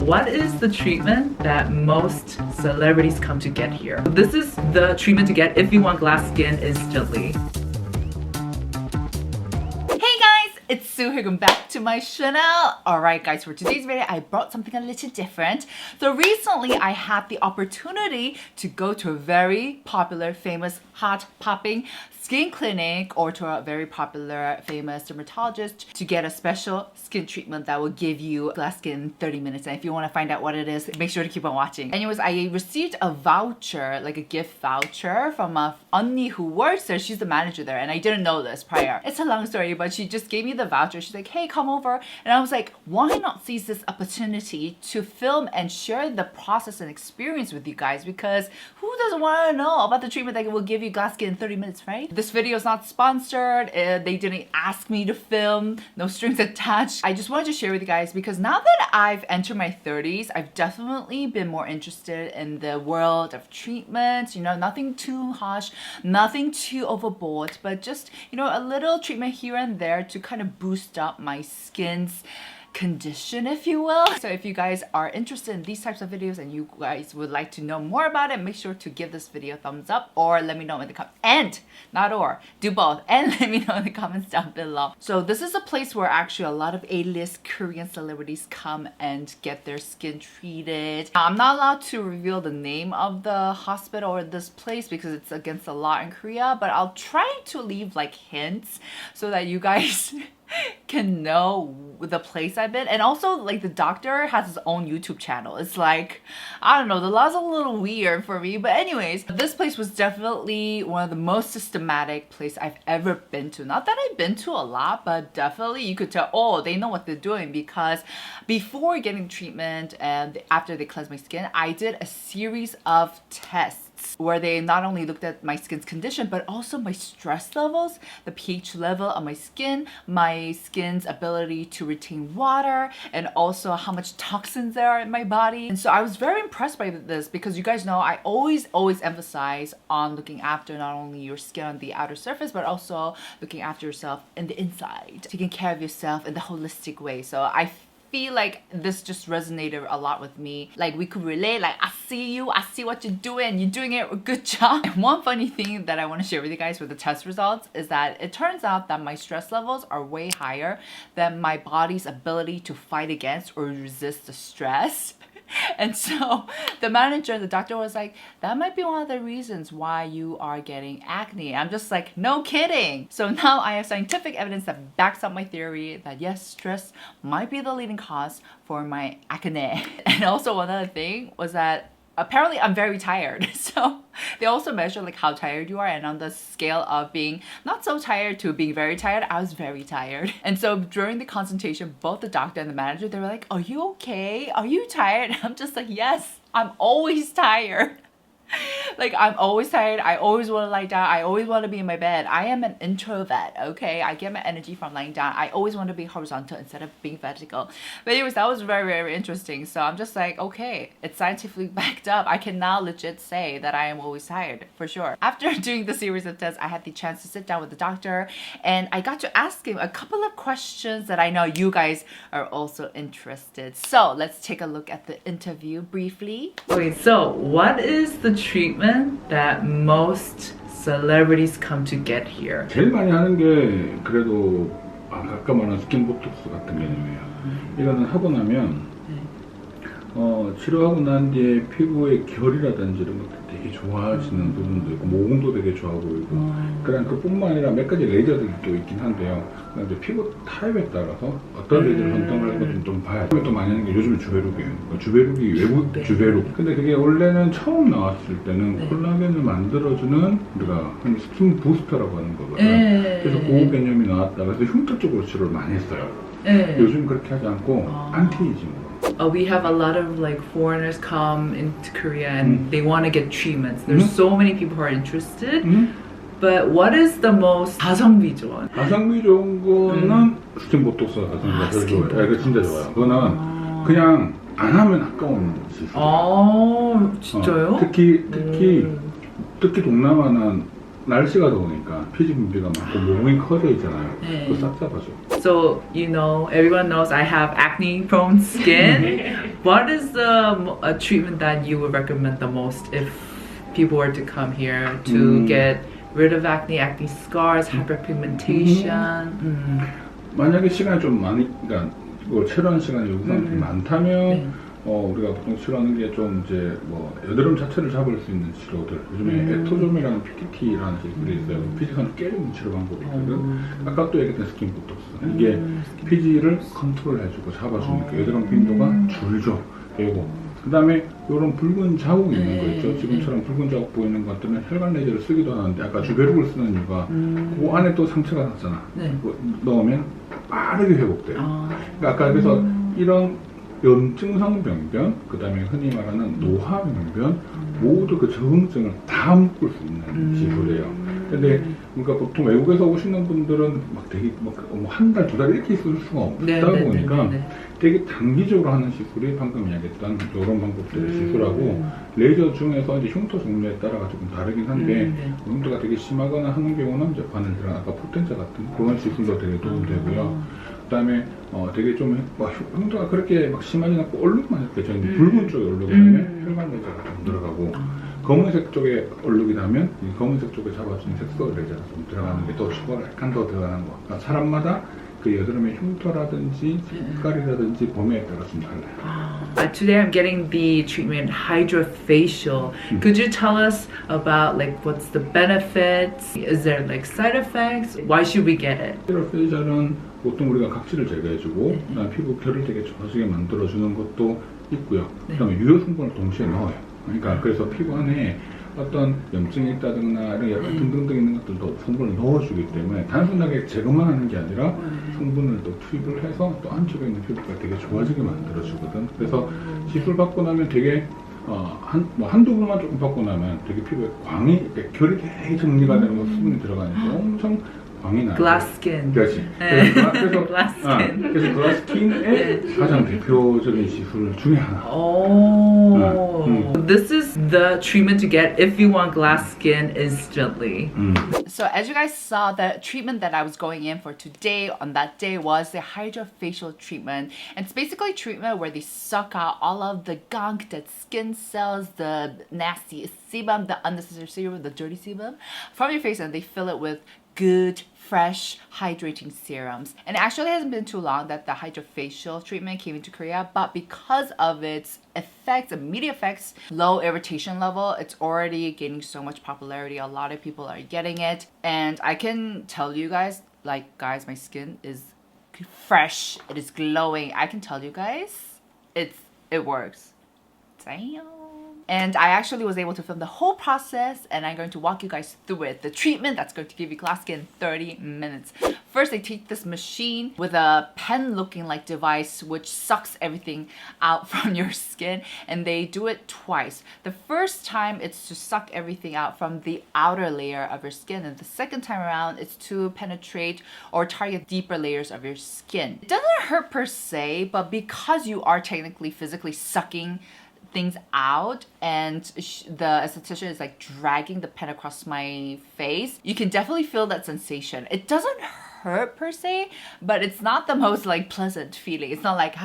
What is the treatment that most celebrities come to get here? This is the treatment to get if you want glass skin instantly. It's Sue. Welcome back to my channel. Alright guys, for today's video I brought something a little different. So recently I had the opportunity to go to a very popular, famous, hot, popping skin clinic or to a very popular, famous dermatologist to get a special skin treatment that will give you glass skin in 30 minutes. And if you want to find out what it is, make sure to keep on watching. Anyways, I received a voucher, like a gift voucher from a 언니 who works there. She's the manager there and I didn't know this prior. It's a long story, but she just gave me the voucher. She's like, hey, come over. And I was like, why not seize this opportunity to film and share the process and experience with you guys? Because who doesn't want to know about the treatment that will give you glass skin in 30 minutes, right? This video is not sponsored. They didn't ask me to film. No strings attached. I just wanted to share with you guys because now that I've entered my 30s, I've definitely been more interested in the world of treatments. You know, nothing too harsh, nothing too overboard, but just, you know, a little treatment here and there to kind of boost up my skin's condition, if you will. So if you guys are interested in these types of videos and you guys would like to know more about it, make sure to give this video a thumbs up or let me know in the comments. And not or, do both and let me know in the comments down below. So this is a place where actually a lot of A-list Korean celebrities come and get their skin treated. Now, I'm not allowed to reveal the name of the hospital or this place because it's against the law in Korea, but I'll try to leave like hints so that you guys can know the place I've been. And also, like, the doctor has his own YouTube channel. It's like, I don't know, the law's a little weird for me. But anyways, this place was definitely one of the most systematic places I've ever been to. Not that I've been to a lot, but definitely you could tell, oh, they know what they're doing, because before getting treatment and after they cleansed my skin, I did a series of tests where they not only looked at my skin's condition, but also my stress levels, the pH level of my skin's ability to retain water, and also how much toxins there are in my body. And so I was very impressed by this because you guys know I always emphasize on looking after not only your skin on the outer surface, but also looking after yourself in the inside, taking care of yourself in the holistic way. So I feel like this just resonated a lot with me. Like, we could relate, like, I see you, I see what you're doing it, a good job. And one funny thing that I want to share with you guys with the test results is that it turns out that my stress levels are way higher than my body's ability to fight against or resist the stress. And so the manager, the doctor was like, that might be one of the reasons why you are getting acne. I'm just like, no kidding. So now I have scientific evidence that backs up my theory that yes, stress might be the leading cause for my acne. And also one other thing was that apparently I'm very tired. So they also measure like how tired you are, and on the scale of being not so tired to being very tired, I was very tired. And so during the consultation, both the doctor and the manager, they were like, are you okay? Are you tired? And I'm just like, yes, I'm always tired. Like, I'm always tired. I always want to lie down. I always want to be in my bed. I am an introvert, okay? I get my energy from lying down. I always want to be horizontal instead of being vertical. But anyways, that was very interesting. So I'm just like, okay, it's scientifically backed up. I can now legit say that I am always tired, for sure. After doing the series of tests, I had the chance to sit down with the doctor and I got to ask him a couple of questions that I know you guys are also interested. So let's take a look at the interview briefly. Okay, so what is the treatment that most celebrities come to get here? 제일 많이 하는 게 그래도 아까 말한 스킨 보톡스 같은 개념이에요. 이거는 하고 나면 치료하고 난 뒤에 피부의 결이라든지 이런 것들 되게 좋아지는 부분도 있고 모공도 되게 좋아 보이고 그냥 그뿐만 아니라 몇 가지 레이저들이 또 있긴 한데요. 이제 피부 타입에 따라서 어떤 레이저를 선택을 할지 좀 봐야 돼요. 또 많이 하는 게 요즘은 주베룩이에요. 주베룩이 외국 주베룩. 근데 그게 원래는 처음 나왔을 때는 콜라겐을 만들어주는 우리가 스킨 부스터라고 하는 거거든요. 그래서 그 개념이 나왔다가 그래서 흉터 쪽으로 치료를 많이 했어요. 요즘 그렇게 하지 않고 안티에이징으로. We have a lot of like foreigners come into Korea and they want to get treatments. There's so many people who are interested. But what is the most 가성비 좋은? 가성비 좋은 거는 스킨 보톡스 가성비가 제일 좋아요. 이거 진짜 좋아요. 그거는 그냥 안 하면 아까운 짓이에요. 진짜요? 특히 동남아는 날씨가 더우니까 피지 분비가 많고 모공이 커져 있잖아요. 네. 그거 싹 잡아줘. So, you know, everyone knows I have acne prone skin. What is a treatment that you would recommend the most if people were to come here to get rid of acne scars, hyperpigmentation? 만약에 시간이 좀 많이, 그러니까 뭐 치료하는 시간이 요구가 많다면 우리가 보통 치료하는 게 좀 이제 뭐 여드름 자체를 잡을 수 있는 치료들, 요즘에 에토좀이라는 PT라는 기술이 있어요. 피지선을 깨주는 치료 방법이 있거든. 아까 또 얘기했던 스킨 보톡스, 이게 피지를 컨트롤해주고 잡아주니까 여드름 빈도가 줄죠. 그리고 그 다음에 이런 붉은 자국 있는 거 있죠. 지금처럼 붉은 자국 보이는 것들은 혈관 레이저를 쓰기도 하는데 아까 주베룩을 쓰는 이유가 그 안에 또 상처가 났잖아. 그거 넣으면 빠르게 회복돼요. 그러니까 아까 그래서 이런 염증성 병변, 그 다음에 흔히 말하는 노화 병변, 모두 그 적응증을 다 묶을 수 있는 기술이에요. 근데 그러니까 보통 외국에서 오시는 분들은 막 되게 한 달, 두 달 이렇게 있을 수가 없다 보니까 되게 단기적으로 하는 시술이 방금 이야기했던 이런 방법들을 시술하고, 레이저 중에서 이제 흉터 종류에 따라가 조금 다르긴 한데 흉터가 되게 심하거나 하는 경우는 이제 바늘 들어간 아까 포텐자 같은 그런 시술도 되게 도움되고요. 그다음에 되게 좀 흉터가 그렇게 막 심하지 않고 얼룩만 이렇게 저 붉은 쪽에 얼룩이 나면 혈관 레이저가 좀 들어가고, 검은색 쪽에 얼룩이 나면 이 검은색 쪽에 잡아주는 색소 레이저가 좀 들어가는 게 또 추가로 약간 더 들어가는 거. 그러니까 사람마다 그 여드름의 흉터라든지 색깔이라든지 범위에 따라 좀 달라요. Today I'm getting the treatment hydrofacial. Could you tell us about like what's the benefits? Is there like side effects? Why should we get it? 하이드로페이셜은 보통 우리가 각질을 제거해주고 그다음에 피부 결을 되게 좋아지게 만들어주는 것도 있고요. 그다음에 유효 성분을 동시에 넣어요. 그러니까 그래서 피부 안에 어떤 염증이 있다거나 이런 약간 등등등 있는 것들도 성분을 넣어주기 때문에 단순하게 제거만 하는 게 아니라 성분을 또 투입을 해서 또 안쪽에 있는 피부가 되게 좋아지게 만들어주거든. 그래서 시술 받고 나면 되게 한두 번만 조금 받고 나면 되게 피부에 광이, 결이 되게 정리가 되는 거, 수분이 들어가니까 엄청 광이 나요. Glass skin. 그렇지. 그래서 Glass skin. 그래서 글라스 스킨의 가장 대표적인 시술 중에 하나. Oh, this is the treatment to get if you want glass skin instantly. So as you guys saw, the treatment that I was going in for today on that day was the hydrofacial treatment. And it's basically treatment where they suck out all of the gunk, dead skin cells, the nasty sebum, the unnecessary sebum, the dirty sebum from your face, and they fill it with good, fresh, hydrating serums. And it actually hasn't been too long that the hydrofacial treatment came into Korea, but because of its effects, immediate effects, low irritation level, it's already gaining so much popularity. A lot of people are getting it. And I can tell you guys, like, guys, my skin is fresh. It is glowing. I can tell you guys, it works. Damn. And I actually was able to film the whole process, and I'm going to walk you guys through it. The treatment that's going to give you glass skin in 30 minutes. First, they take this machine with a pen-looking like device which sucks everything out from your skin, and they do it twice. The first time, it's to suck everything out from the outer layer of your skin, and the second time around, it's to penetrate or target deeper layers of your skin. It doesn't hurt per se, but because you are technically physically sucking things out and the esthetician is like dragging the pen across my face, you can definitely feel that sensation. It doesn't hurt per se, but it's not the most like pleasant feeling. It's not like,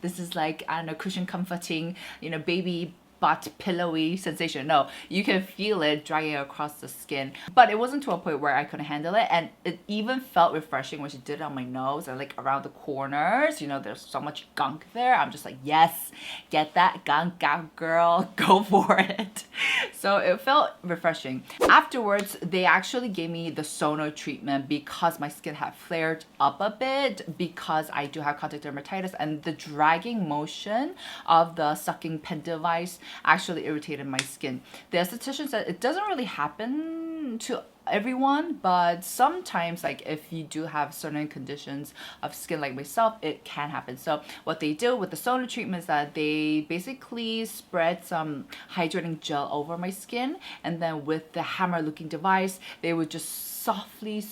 this is like, I don't know, cushion comforting, you know, baby butt pillowy sensation. No, you can feel it dragging across the skin, but it wasn't to a point where I couldn't handle it, and it even felt refreshing when she did it on my nose and like around the corners. You know, there's so much gunk there. I'm just like, yes, get that gunk out, girl, go for it. So it felt refreshing. Afterwards, they actually gave me the sono treatment because my skin had flared up a bit because I do have contact dermatitis, and the dragging motion of the sucking pen device actually irritated my skin. The esthetician said it doesn't really happen to everyone, but sometimes, like if you do have certain conditions of skin like myself, it can happen. So what they do with the sono treatment is that they basically spread some hydrating gel over my skin, and then with the hammer looking device, they would just softly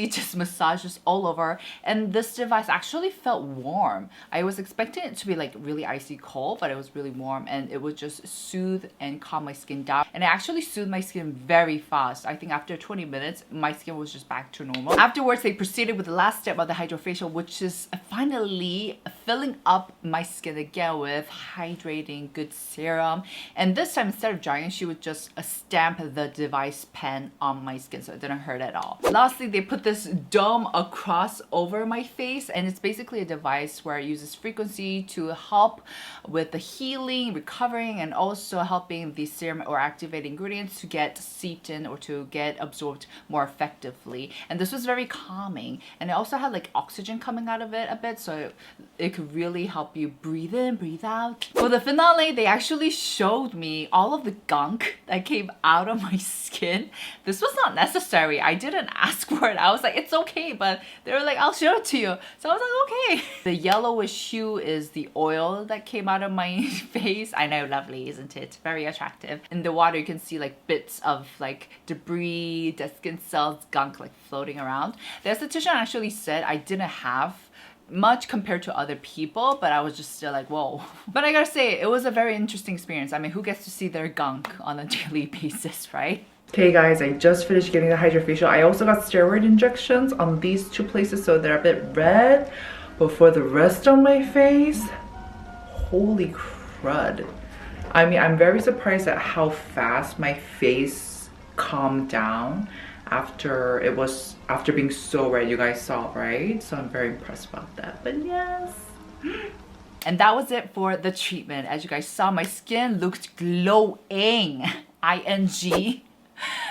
just massage this all over, and this device actually felt warm. I was expecting it to be like really icy cold, but it was really warm, and it would just soothe and calm my skin down, and it actually soothed my skin happened very fast. I think after 20 minutes, my skin was just back to normal. Afterwards, they proceeded with the last step of the hydrofacial, which is finally filling up my skin again with hydrating good serum. And this time, instead of drying, she would just stamp the device pen on my skin so it didn't hurt at all. Lastly, they put this dome across over my face, and it's basically a device where it uses frequency to help with the healing, recovering, and also helping the serum or activated ingredients to get seeped in or to get absorbed more effectively. And this was very calming, and it also had like oxygen coming out of it a bit, so it could really help you breathe in, breathe out. For the finale, they actually showed me all of the gunk that came out of my skin. This was not necessary. I didn't ask for it. I was like, it's okay, but they were like, I'll show it to you. So I was like, okay. The yellowish hue is the oil that came out of my face. I know, lovely, isn't it? Very attractive. In the water, you can see like bits of like debris, dead skin cells, gunk like floating around. The esthetician actually said I didn't have much compared to other people, but I was just still like, whoa. But I gotta say, it was a very interesting experience. I mean, who gets to see their gunk on a daily basis, right? Okay guys, I just finished getting the hydrofacial. I also got steroid injections on these two places, so they're a bit red. But for the rest of my face, holy crud. I mean, I'm very surprised at how fast my face calmed down after being so red. You guys saw, right? So I'm very impressed about that. But yes. And that was it for the treatment. As you guys saw, my skin looked glowing. ING.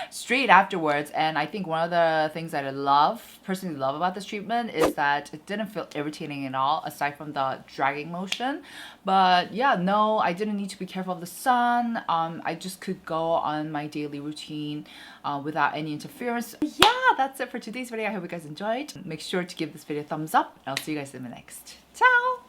Straight afterwards. And I think one of the things that I personally love about this treatment is that it didn't feel irritating at all, aside from the dragging motion. But yeah, no, I didn't need to be careful of the sun. I just could go on my daily routine without any interference. Yeah, that's it for today's video. I hope you guys enjoyed. Make sure to give this video a thumbs up, and I'll see you guys in the next. Ciao!